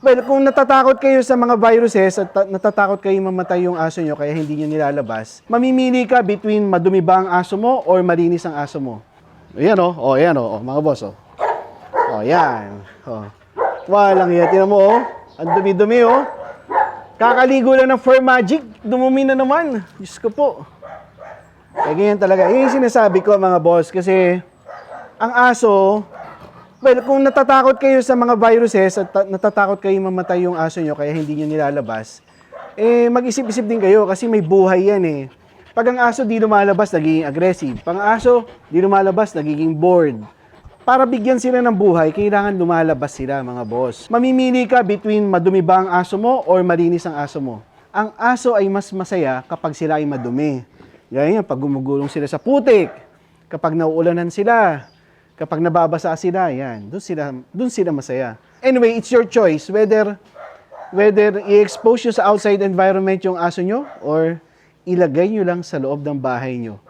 Well, kung natatakot kayo sa mga viruses at natatakot kayo mamatay yung aso nyo kaya hindi nyo nilalabas, mamimili ka between madumi ba ang aso mo or malinis ang aso mo. Ayan o, ayan o, mga boss o. Yan. Walang yan. Tinan mo o, ang dumi-dumi o. Kakaligo lang ng Fur Magic, dumumi na naman. Diyos ko po. Kaya ganyan talaga. Yun yung sinasabi ko mga boss kasi ang aso, well, kung natatakot kayo sa mga viruses at natatakot kayo mamatay yung aso nyo kaya hindi nyo nilalabas, mag-isip-isip din kayo kasi may buhay yan eh. Pag ang aso di lumalabas, nagiging aggressive. Pag ang aso di lumalabas, nagiging bored. Para bigyan sila ng buhay, kailangan lumalabas sila mga boss. Mamimili ka between madumi ba ang aso mo or malinis ang aso mo. Ang aso ay mas masaya kapag sila ay madumi. Ganyan, pag gumugulong sila sa putik, kapag nauulanan sila, kapag nababasa sila, yan, doon sila masaya. Anyway, it's your choice whether i-expose nyo sa outside environment yung aso nyo or ilagay nyo lang sa loob ng bahay nyo.